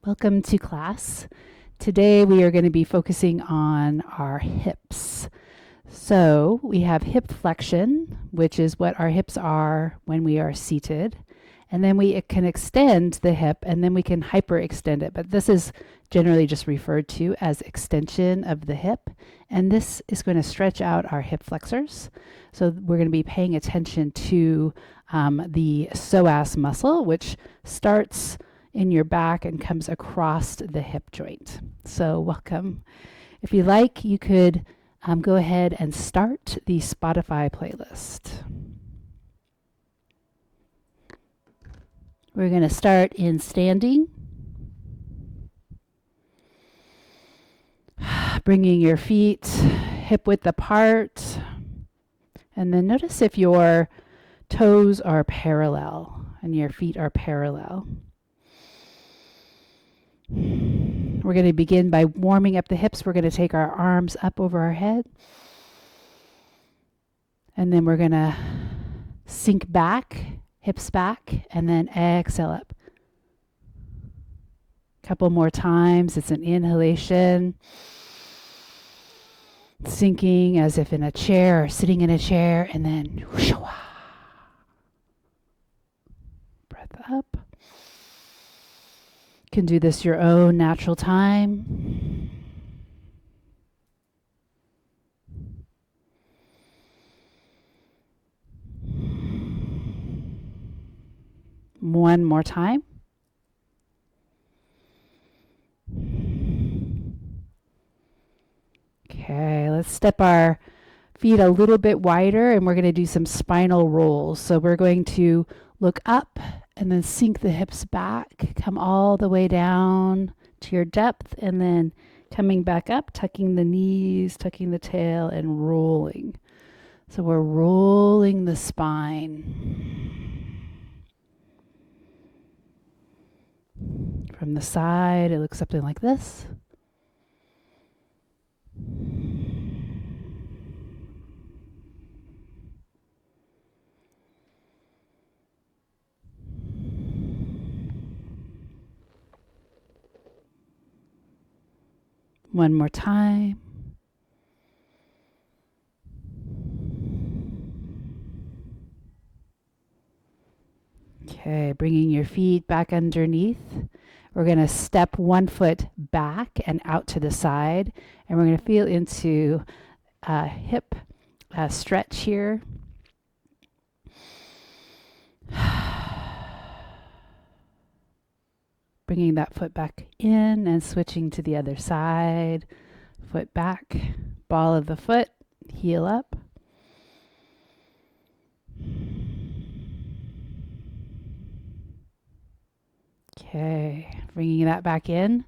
Welcome to class. Today we are going to be focusing on our hips. So we have hip flexion, which is what our hips are when we are seated. And then we can extend the hip and then we can hyperextend it. But this is generally just referred to as extension of the hip. And this is going to stretch out our hip flexors. So we're going to be paying attention to the psoas muscle, which starts in your back and comes across the hip joint. So welcome. If you like, you could go ahead and start the Spotify playlist. We're going to start in standing. Bringing your feet hip width apart. And then notice if your toes are parallel and your feet are parallel. We're going to begin by warming up the hips. We're going to take our arms up over our head. And then we're going to sink back, hips back, and then exhale up. A couple more times. It's an inhalation. Sinking as if in a chair or sitting in a chair, and then breath up. You can do this your own natural time. One more time. Okay, let's step our feet a little bit wider and we're going to do some spinal rolls. So we're going to look up and then sink the hips back, come all the way down to your depth, and then coming back up, tucking the knees, tucking the tail, and rolling. So we're rolling the spine. From the side, it looks something like this. One more time. Okay, bringing your feet back underneath. We're going to step one foot back and out to the side, and we're going to feel into a hip stretch here. Bringing that foot back in and switching to the other side. Foot back, ball of the foot, heel up. Okay, bringing that back in.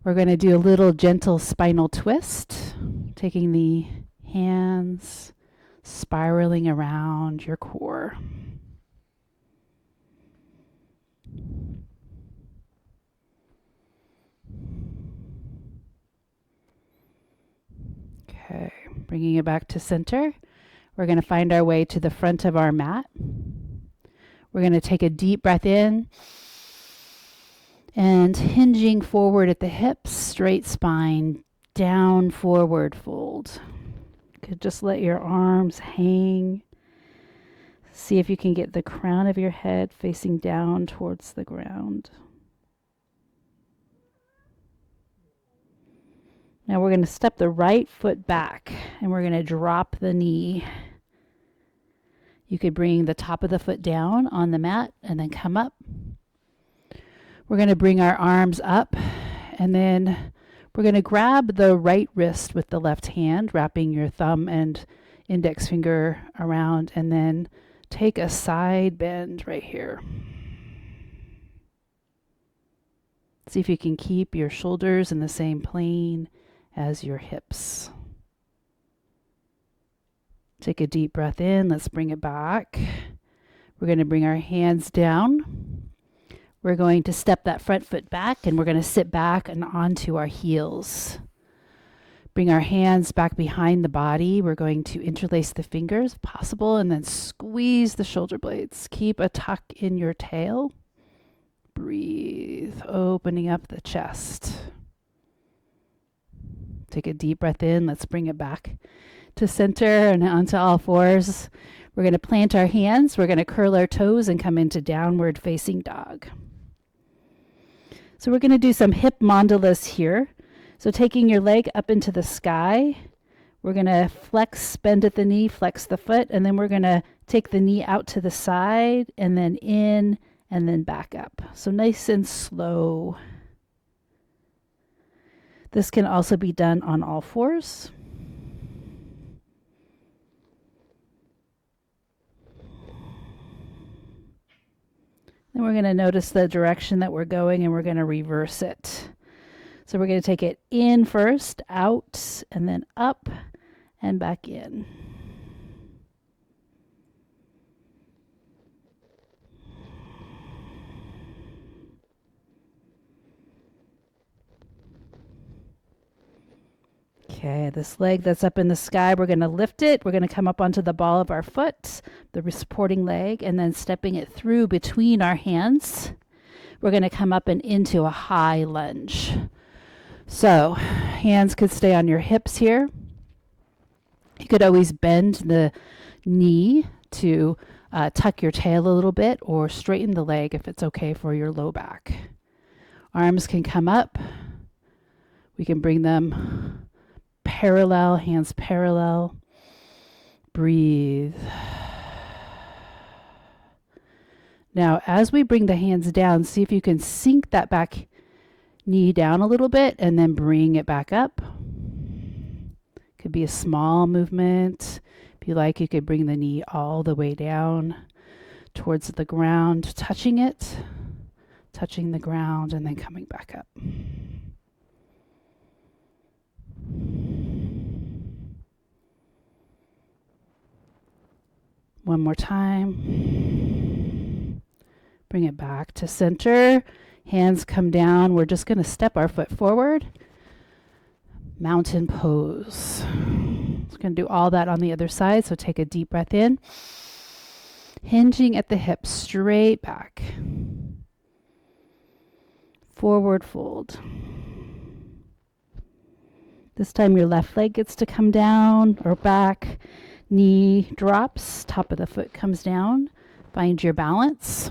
We're going to do a little gentle spinal twist, taking the hands, spiraling around your core. Okay, bringing it back to center. We're going to find our way to the front of our mat. We're going to take a deep breath in and hinging forward at the hips, straight spine, down, forward fold. You could just let your arms hang. See if you can get the crown of your head facing down towards the ground. Now we're going to step the right foot back and we're going to drop the knee. You could bring the top of the foot down on the mat and then come up. We're going to bring our arms up and then we're going to grab the right wrist with the left hand, wrapping your thumb and index finger around, and then take a side bend right here. See if you can keep your shoulders in the same plane as your hips. Take a deep breath in. Let's bring it back. We're going to bring our hands down. We're going to step that front foot back and we're going to sit back and onto our heels. Bring our hands back behind the body. We're going to interlace the fingers if possible and then squeeze the shoulder blades. Keep a tuck in your tail. Breathe. opening up the chest. Take a deep breath in. Let's bring it back to center and onto all fours. We're going to plant our hands. We're going to curl our toes and come into downward facing dog. So we're going to do some hip mandalas here. So taking your leg up into the sky, we're going to flex, bend at the knee, flex the foot, and then we're going to take the knee out to the side and then in and then back up. So nice and slow. This can also be done on all fours. Then we're going to notice the direction that we're going and we're going to reverse it. So we're going to take it in first, out, and then up and back in. Okay, this leg that's up in the sky, we're going to lift it. We're going to come up onto the ball of our foot, the supporting leg, and then stepping it through between our hands. We're going to come up and into a high lunge. So hands could stay on your hips here. You could always bend the knee to tuck your tail a little bit or straighten the leg if it's okay for your low back. Arms can come up. We can bring them parallel, hands parallel. Breathe. Now, as we bring the hands down, see if you can sink that back knee down a little bit and then bring it back up. Could be a small movement. If you like, you could bring the knee all the way down towards the ground, touching it, touching the ground, and then coming back up. One more time. Bring it back to center. Hands come down. We're just going to step our foot forward. Mountain pose. We're going to do all that on the other side. So take a deep breath in. Hinging at the hips, straight back. Forward fold. This time your left leg gets to come down or back. Knee drops, top of the foot comes down. Find your balance.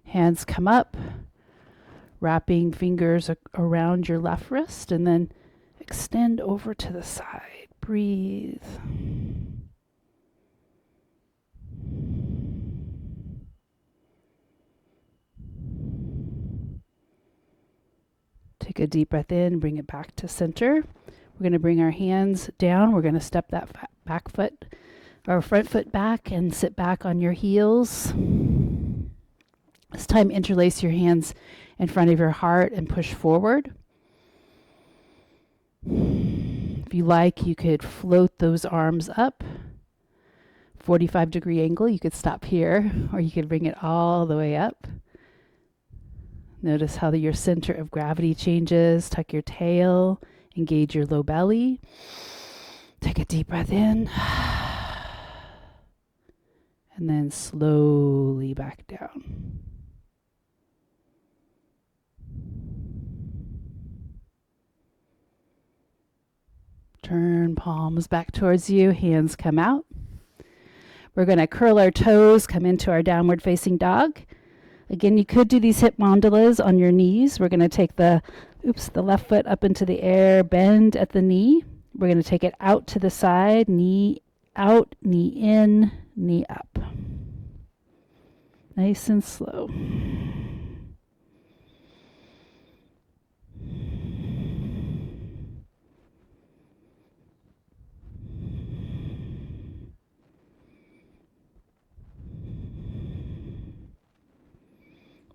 Hands come up, wrapping fingers around your left wrist, and then extend over to the side. Breathe. Take a deep breath in, bring it back to center. We're going to bring our hands down. We're going to step that back foot or front foot back and sit back on your heels. This time, interlace your hands in front of your heart and push forward. If you like, you could float those arms up. 45-degree angle, you could stop here, or you could bring it all the way up. Notice how your center of gravity changes. Tuck your tail, engage your low belly. Take a deep breath in. And then slowly back down. Turn palms back towards you, hands come out. We're going to curl our toes, come into our downward facing dog. Again, you could do these hip mandalas on your knees. We're going to take the left foot up into the air, bend at the knee. We're going to take it out to the side, knee out, knee in, knee up. Nice and slow.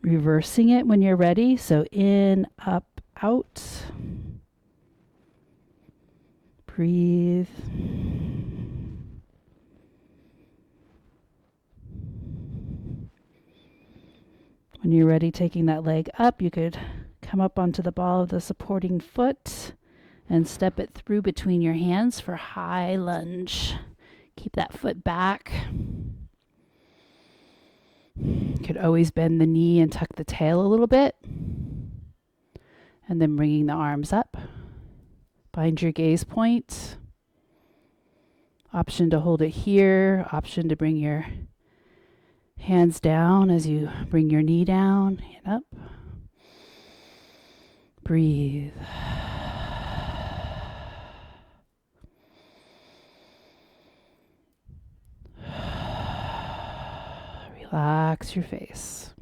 Reversing it when you're ready. So in, up, out. Breathe. When you're ready, taking that leg up, you could come up onto the ball of the supporting foot and step it through between your hands for high lunge. Keep that foot back. You could always bend the knee and tuck the tail a little bit. And then bringing the arms up. Find your gaze point. Option to hold it here. Option to bring your hands down as you bring your knee down and up. Breathe. Relax your face.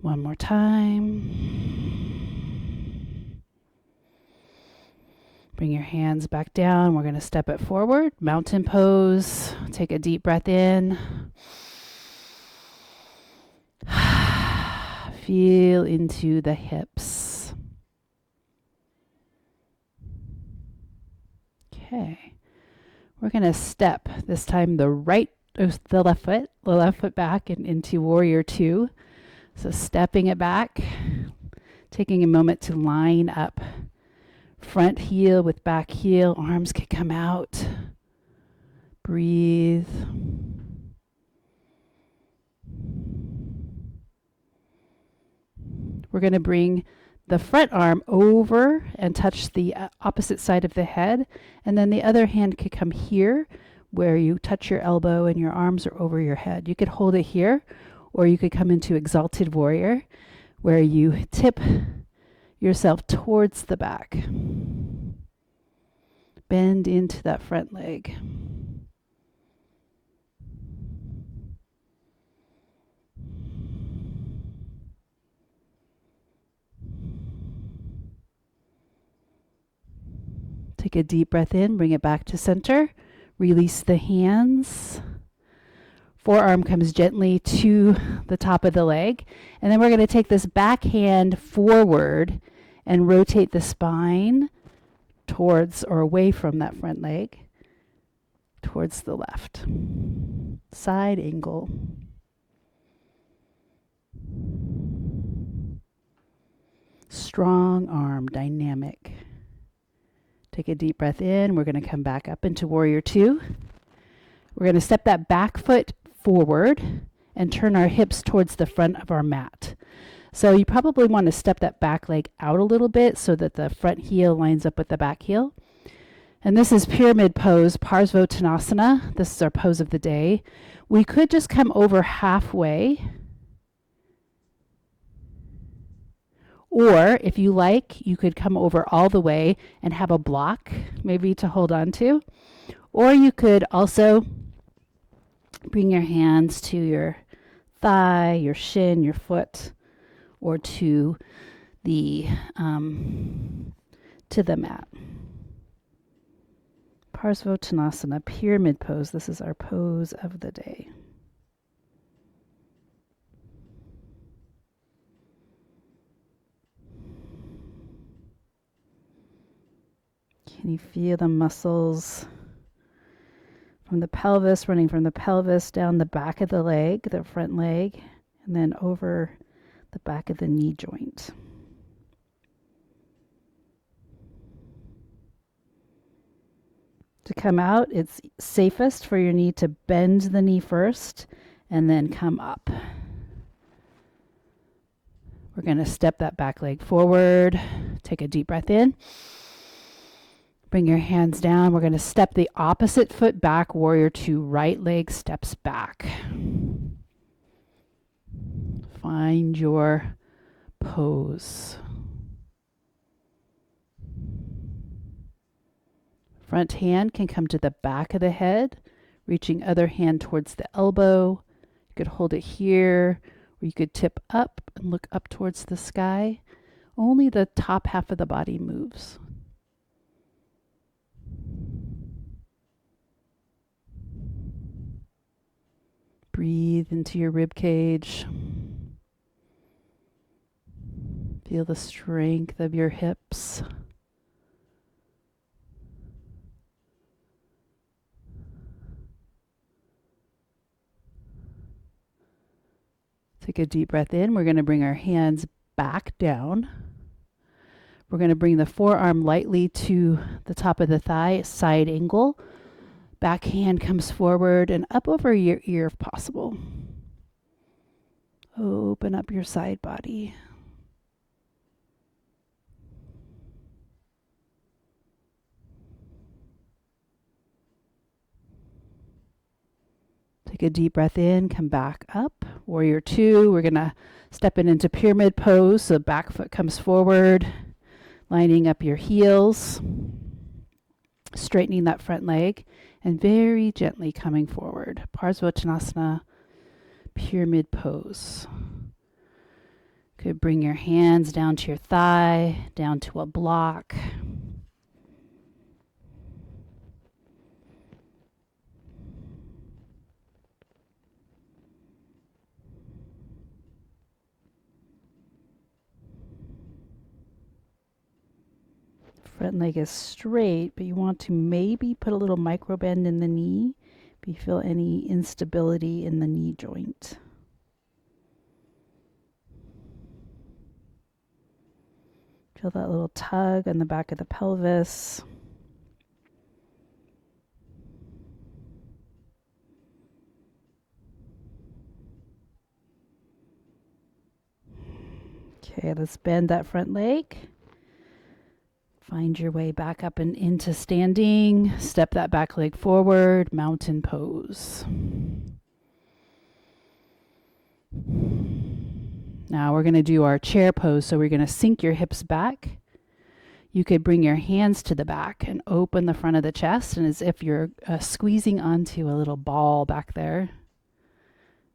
One more time. Bring your hands back down. We're going to step it forward. Mountain pose. Take a deep breath in. Feel into the hips. Okay. We're going to step this time the left foot back and into warrior two. So stepping it back, taking a moment to line up front heel with back heel. Arms can come out. Breathe. We're going to bring the front arm over and touch the opposite side of the head. And then the other hand could come here where you touch your elbow and your arms are over your head. You could hold it here, or you could come into exalted warrior where you tip yourself towards the back. Bend into that front leg. Take a deep breath in, bring it back to center. Release the hands. Forearm comes gently to the top of the leg. And then we're going to take this back hand forward and rotate the spine towards or away from that front leg towards the left. Side angle. Strong arm, dynamic. Take a deep breath in. We're going to come back up into warrior two. We're going to step that back foot forward and turn our hips towards the front of our mat. So you probably want to step that back leg out a little bit so that the front heel lines up with the back heel. And this is pyramid pose, Parsvottanasana. This is our pose of the day. We could just come over halfway. Or if you like, you could come over all the way and have a block maybe to hold on to. Or you could also bring your hands to your thigh, your shin, your foot, or to the mat. Parsvottanasana, pyramid pose. This is our pose of the day. Can you feel the muscles from the pelvis, running from the pelvis down the back of the leg, the front leg, and then over the back of the knee joint? To come out, it's safest for your knee to bend the knee first and then come up. We're going to step that back leg forward. Take a deep breath in. Bring your hands down. We're going to step the opposite foot back, warrior two. Right leg steps back. Find your pose. Front hand can come to the back of the head, reaching other hand towards the elbow. You could hold it here, or you could tip up and look up towards the sky. Only the top half of the body moves. Breathe into your rib cage. Feel the strength of your hips. Take a deep breath in. We're going to bring our hands back down. We're going to bring the forearm lightly to the top of the thigh, side angle. Back hand comes forward and up over your ear if possible. Open up your side body. Take a deep breath in, come back up. Warrior two, we're going to step into pyramid pose. So back foot comes forward, lining up your heels, straightening that front leg, and very gently coming forward. Parsvottanasana, pyramid pose. Could bring your hands down to your thigh, down to a block. Front leg is straight, but you want to maybe put a little micro bend in the knee if you feel any instability in the knee joint. Feel that little tug on the back of the pelvis. Okay, let's bend that front leg. Find your way back up and into standing. Step that back leg forward, mountain pose. Now we're going to do our chair pose. So we're going to sink your hips back. You could bring your hands to the back and open the front of the chest, and as if you're squeezing onto a little ball back there.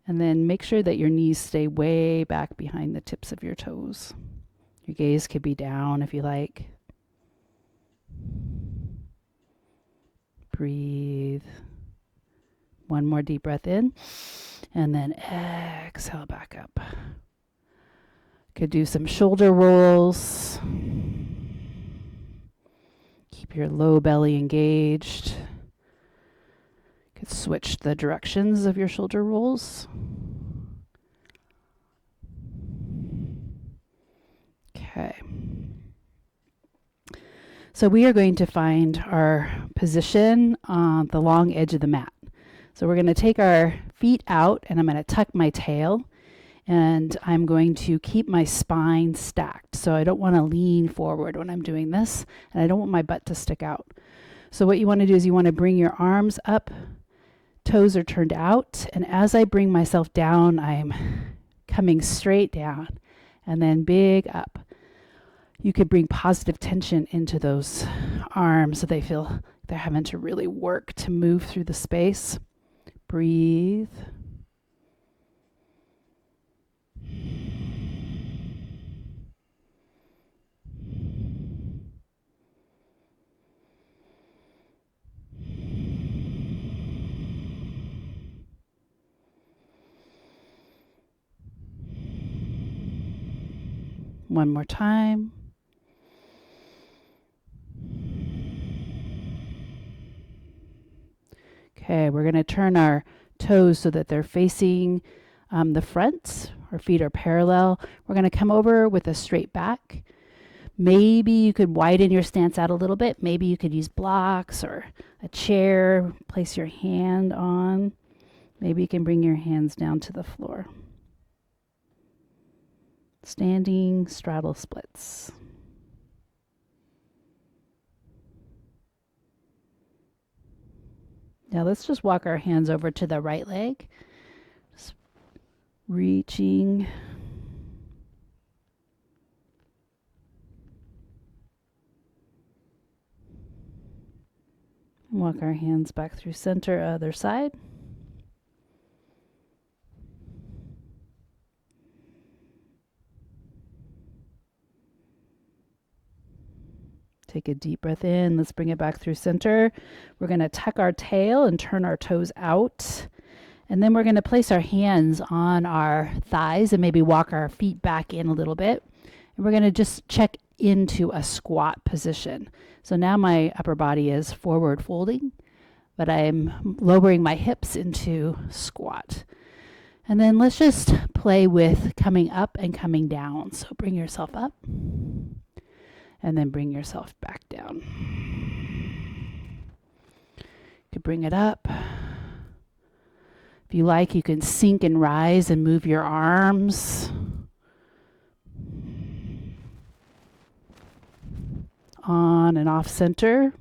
And then make sure that your knees stay way back behind the tips of your toes. Your gaze could be down if you like. Breathe. One more deep breath in, and then exhale back up. Could do some shoulder rolls. Keep your low belly engaged. Could switch the directions of your shoulder rolls. Okay. So we are going to find our position on the long edge of the mat. So we're going to take our feet out, and I'm going to tuck my tail, and I'm going to keep my spine stacked. So I don't want to lean forward when I'm doing this, and I don't want my butt to stick out. So what you want to do is you want to bring your arms up, toes are turned out, and as I bring myself down, I'm coming straight down, and then big up. You could bring positive tension into those arms so they feel they're having to really work to move through the space. Breathe. One more time. Okay, we're going to turn our toes so that they're facing the front. Our feet are parallel. We're going to come over with a straight back. Maybe you could widen your stance out a little bit. Maybe you could use blocks or a chair, place your hand on. Maybe you can bring your hands down to the floor. Standing straddle splits. Now let's just walk our hands over to the right leg. Just reaching. Walk our hands back through center, other side. Take a deep breath in. Let's bring it back through center. We're going to tuck our tail and turn our toes out. And then we're going to place our hands on our thighs and maybe walk our feet back in a little bit. And we're going to just check into a squat position. So now my upper body is forward folding, but I'm lowering my hips into squat. And then let's just play with coming up and coming down. So bring yourself up and then bring yourself back down. You could bring it up. If you like, you can sink and rise and move your arms. On and off center.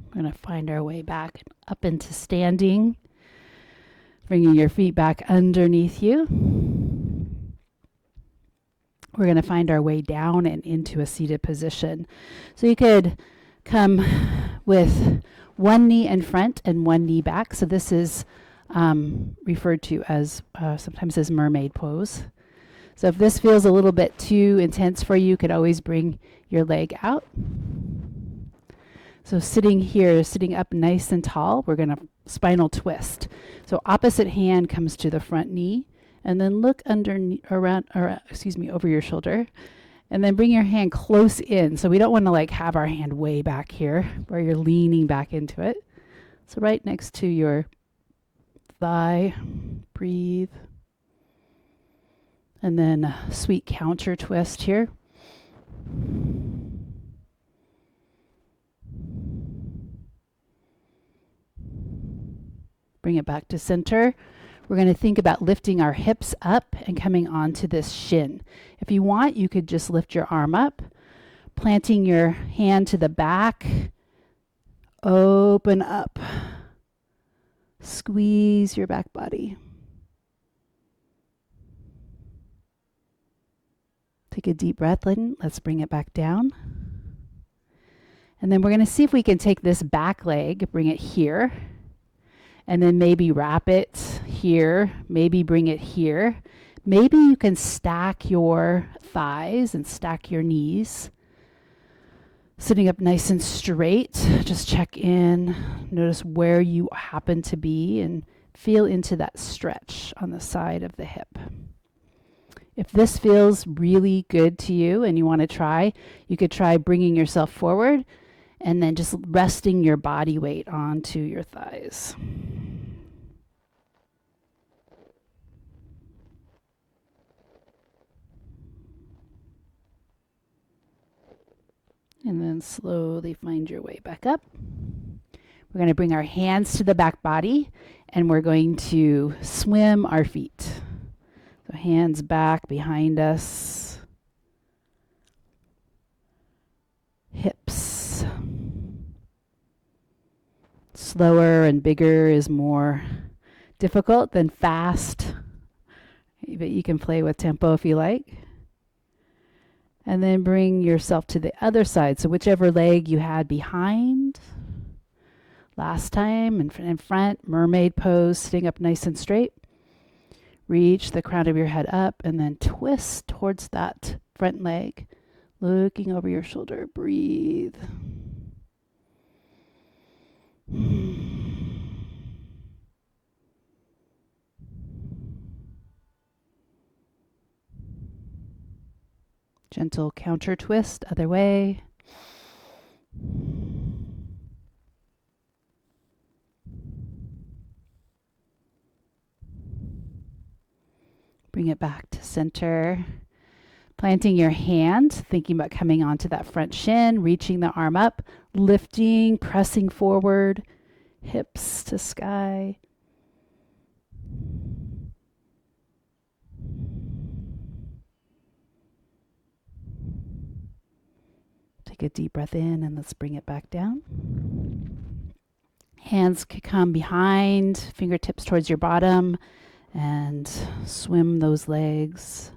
We're going to find our way back up into standing, bringing your feet back underneath you. We're going to find our way down and into a seated position. So you could come with one knee in front and one knee back. So this is referred to as sometimes as mermaid pose. So if this feels a little bit too intense for you, you could always bring your leg out. So sitting here, sitting up nice and tall, we're going to spinal twist. So opposite hand comes to the front knee, and then look over your shoulder, and then bring your hand close in. So we don't want to like have our hand way back here where you're leaning back into it. So right next to your thigh, breathe. And then a sweet counter twist here. Bring it back to center. We're going to think about lifting our hips up and coming onto this shin. If you want, you could just lift your arm up, planting your hand to the back, open up, squeeze your back body. Take a deep breath in. Let's bring it back down. And then we're going to see if we can take this back leg, bring it here, and then maybe wrap it here, maybe bring it here. Maybe you can stack your thighs and stack your knees. Sitting up nice and straight, just check in, notice where you happen to be and feel into that stretch on the side of the hip. If this feels really good to you and you want to try, you could try bringing yourself forward and then just resting your body weight onto your thighs. And then slowly find your way back up. We're going to bring our hands to the back body and we're going to swim our feet. So hands back behind us. Hips. Slower and bigger is more difficult than fast. But you can play with tempo if you like. And then bring yourself to the other side. So whichever leg you had behind last time, in front, mermaid pose, sitting up nice and straight. Reach the crown of your head up and then twist towards that front leg, looking over your shoulder. Breathe. Gentle counter twist, other way. Bring it back to center. Planting your hand, thinking about coming onto that front shin, reaching the arm up, lifting, pressing forward, hips to sky. Take a deep breath in and let's bring it back down. Hands could come behind, fingertips towards your bottom, and swim those legs.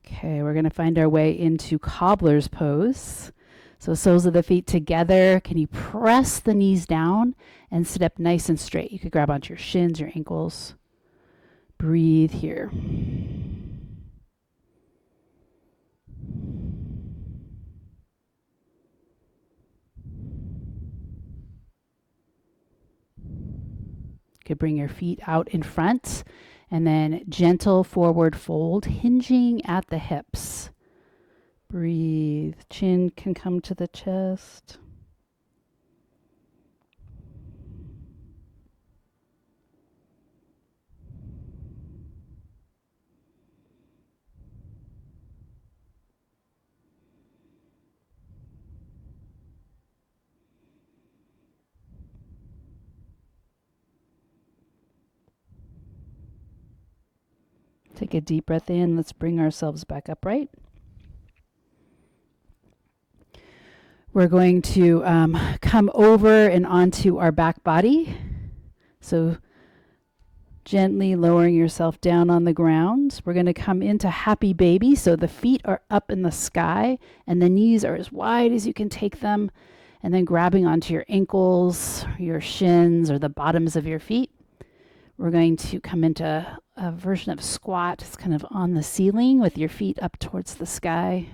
Okay, we're going to find our way into cobbler's pose. So soles of the feet together. Can you press the knees down and sit up nice and straight? You could grab onto your shins, your ankles. Breathe here. could bring your feet out in front and then gentle forward fold, hinging at the hips. Breathe. Chin can come to the chest. Take a deep breath in. Let's bring ourselves back upright. We're going to come over and onto our back body. So gently lowering yourself down on the ground. We're going to come into happy baby. So the feet are up in the sky and the knees are as wide as you can take them. And then grabbing onto your ankles, your shins, or the bottoms of your feet. We're going to come into a version of squat. It's kind of on the ceiling with your feet up towards the sky.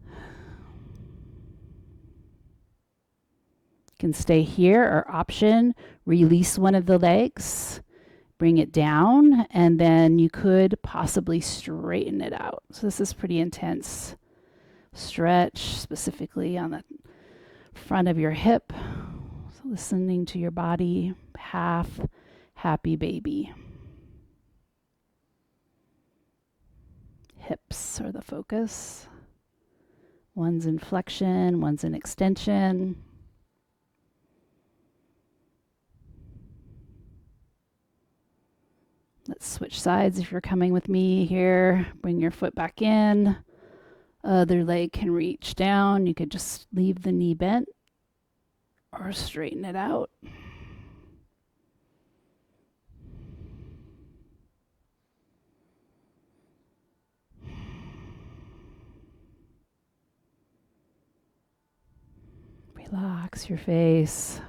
You can stay here, or option, release one of the legs, bring it down, and then you could possibly straighten it out. So this is pretty intense. Stretch specifically on the front of your hip. So listening to your body, half happy baby. Hips are the focus. One's in flexion, one's in extension. Let's switch sides if you're coming with me here. Bring your foot back in. Other leg can reach down. You could just leave the knee bent or straighten it out. Relax your face.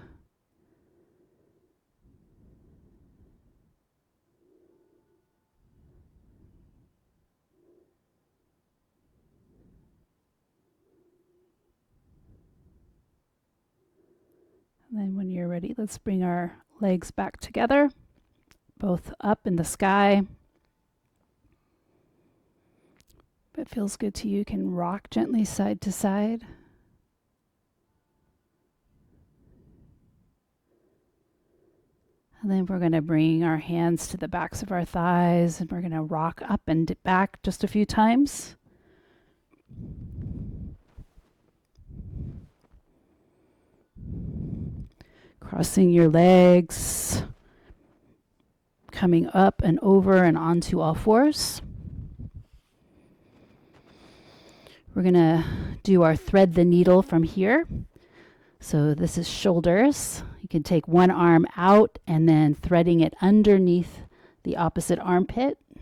And then when you're ready, let's bring our legs back together, both up in the sky. If it feels good to you, you can rock gently side to side. And then we're going to bring our hands to the backs of our thighs, and we're going to rock up and back just a few times. Crossing your legs, coming up and over and onto all fours. We're going to do our thread the needle from here. So this is shoulders. You can take one arm out and then threading it underneath the opposite armpit. You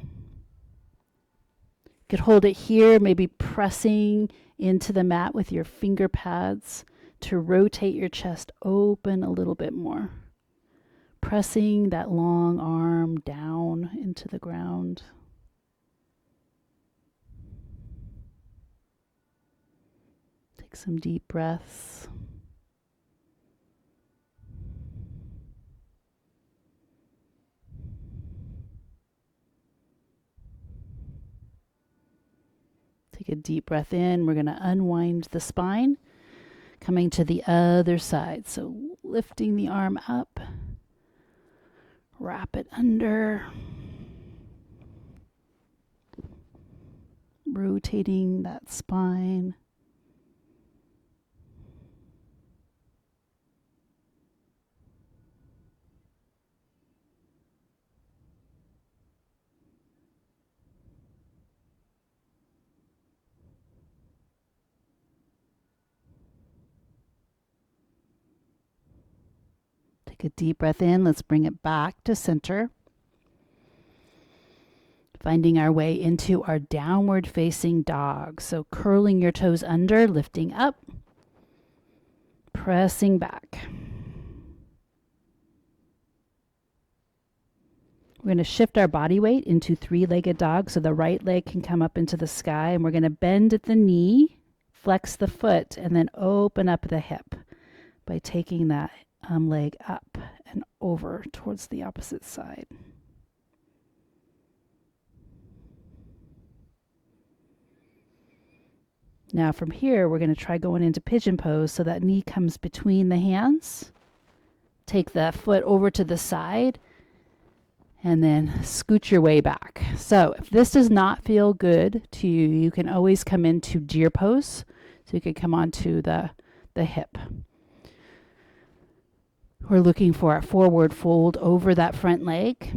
could hold it here, maybe pressing into the mat with your finger pads to rotate your chest open a little bit more. Pressing that long arm down into the ground. Take some deep breaths. Take a deep breath in. We're going to unwind the spine, coming to the other side. So lifting the arm up, wrap it under, rotating that spine. Take a deep breath in. Let's bring it back to center. Finding our way into our downward facing dog. So curling your toes under, lifting up, pressing back. We're going to shift our body weight into three-legged dog. So the right leg can come up into the sky, and we're going to bend at the knee, flex the foot, and then open up the hip by taking that leg up and over towards the opposite side. Now from here, we're going to try going into pigeon pose so that knee comes between the hands. Take the foot over to the side and then scoot your way back. So if this does not feel good to you, you can always come into deer pose. So you can come onto the hip. We're looking for a forward fold over that front leg.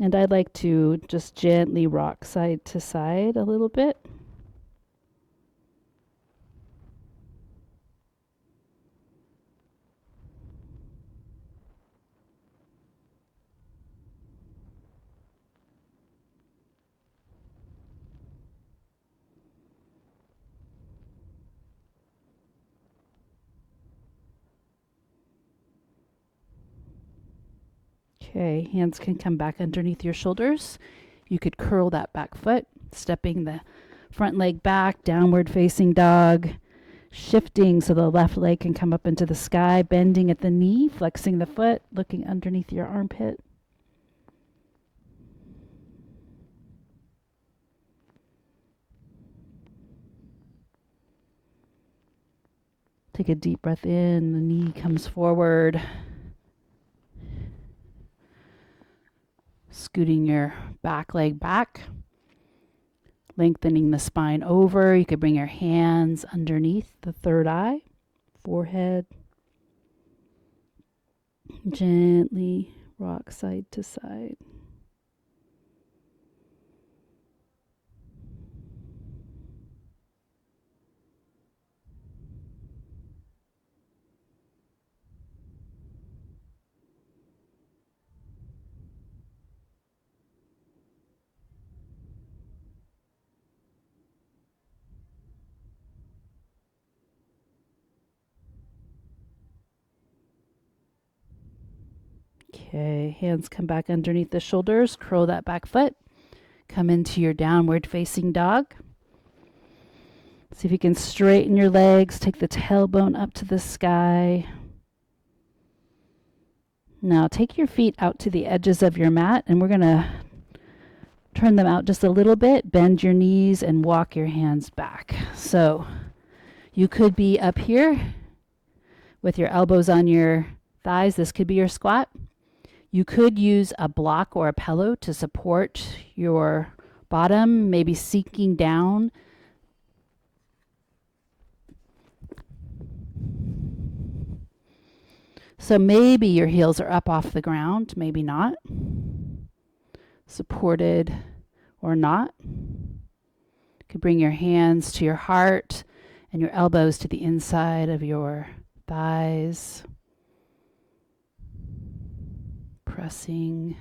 And I'd like to just gently rock side to side a little bit. Okay, hands can come back underneath your shoulders. You could curl that back foot, stepping the front leg back, downward facing dog, shifting so the left leg can come up into the sky, bending at the knee, flexing the foot, looking underneath your armpit. Take a deep breath in, the knee comes forward. Scooting your back leg back, lengthening the spine over. You could bring your hands underneath the third eye, forehead. Gently rock side to side. Okay, hands come back underneath the shoulders, curl that back foot, come into your downward facing dog. See if you can straighten your legs, take the tailbone up to the sky. Now take your feet out to the edges of your mat, and we're going to turn them out just a little bit, bend your knees, and walk your hands back. So you could be up here with your elbows on your thighs. This could be your squat. You could use a block or a pillow to support your bottom, maybe sinking down. So maybe your heels are up off the ground, maybe not. Supported or not. You could bring your hands to your heart and your elbows to the inside of your thighs. Pressing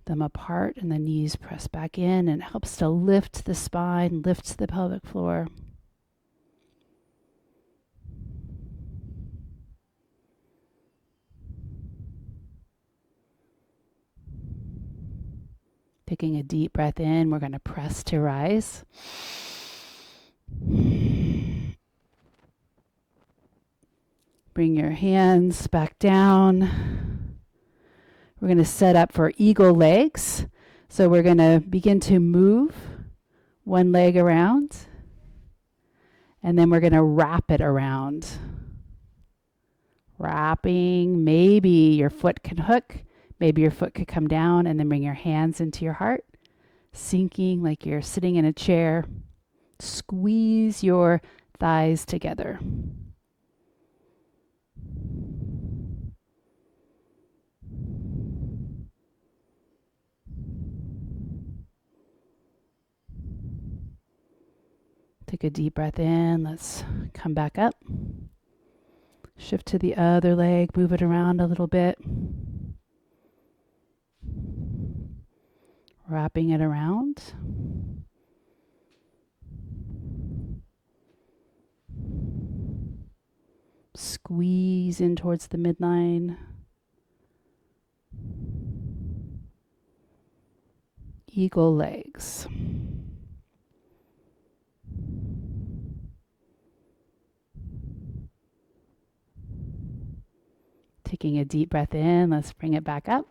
them apart, and the knees press back in, and it helps to lift the spine, lift the pelvic floor. Taking a deep breath in, we're going to press to rise. Bring your hands back down. We're going to set up for eagle legs. So we're going to begin to move one leg around, and then we're going to wrap it around. Wrapping, maybe your foot can hook, maybe your foot could come down, and then bring your hands into your heart, sinking like you're sitting in a chair. Squeeze your thighs together. Take a deep breath in. Let's come back up. Shift to the other leg. Move it around a little bit. Wrapping it around. Squeeze in towards the midline. Eagle legs. taking a deep breath in. Let's bring it back up.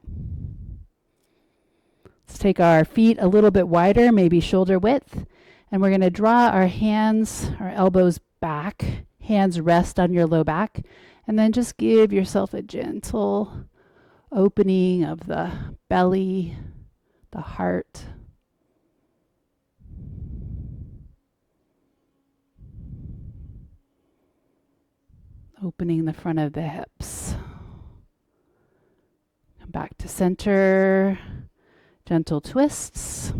Let's take our feet a little bit wider, maybe shoulder width. And we're going to draw our hands, our elbows back. Hands rest on your low back. And then just give yourself a gentle opening of the belly, the heart. Opening the front of the hips. Come back to center. Gentle twists.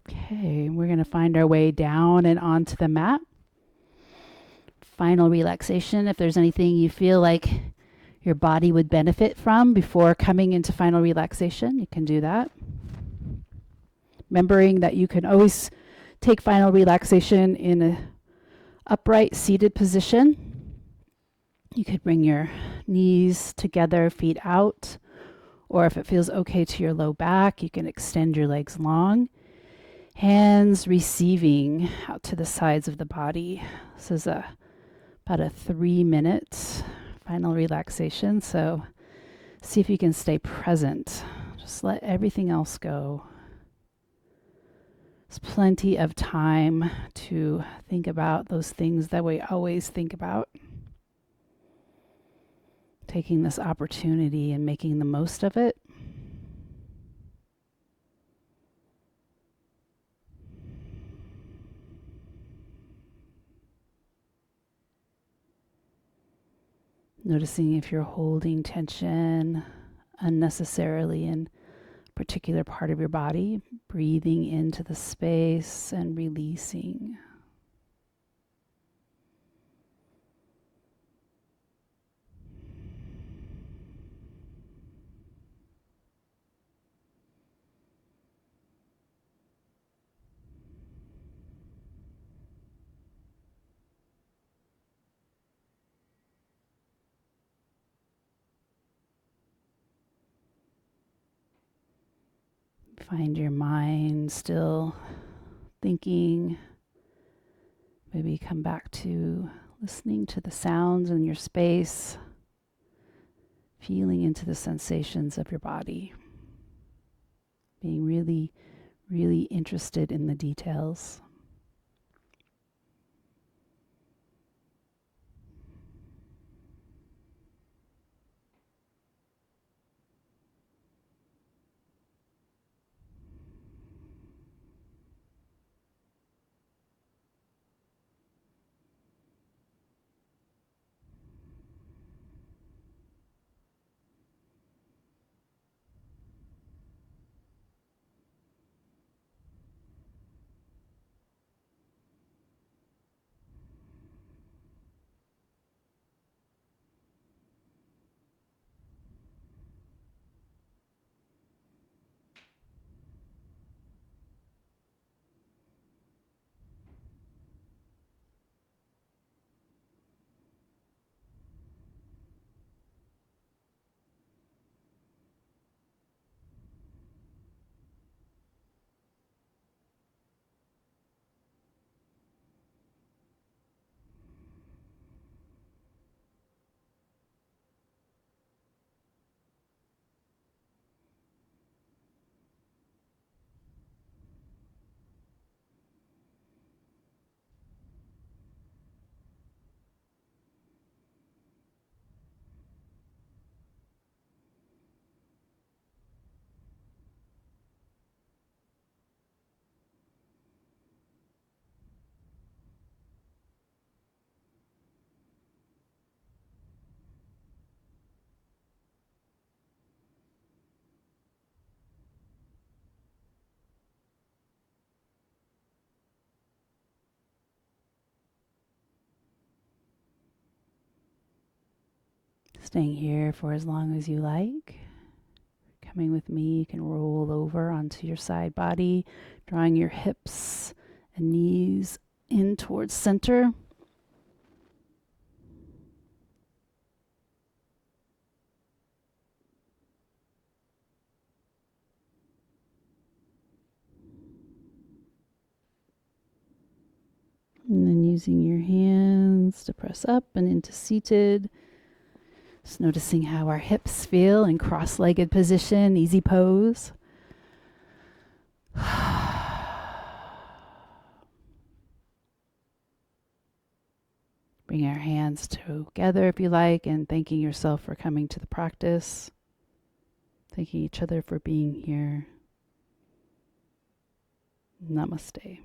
Okay, we're going to find our way down and onto the mat. Final relaxation. If there's anything you feel like your body would benefit from before coming into final relaxation, you can do that. Remembering that you can always take final relaxation in an upright seated position. You could bring your knees together, feet out, or if it feels okay to your low back, you can extend your legs long. Hands receiving out to the sides of the body. This is about a 3-minute final relaxation. So see if you can stay present. Just let everything else go. There's plenty of time to think about those things that we always think about. Taking this opportunity and making the most of it. Noticing if you're holding tension unnecessarily in a particular part of your body, breathing into the space and releasing. Find your mind still thinking. Maybe come back to listening to the sounds in your space, feeling into the sensations of your body, being really, really interested in the details. Staying here for as long as you like. Coming with me, you can roll over onto your side body, drawing your hips and knees in towards center. And then using your hands to press up and into seated. Just noticing how our hips feel in cross-legged position, easy pose. Bring our hands together if you like, and thanking yourself for coming to the practice. Thanking each other for being here. Namaste.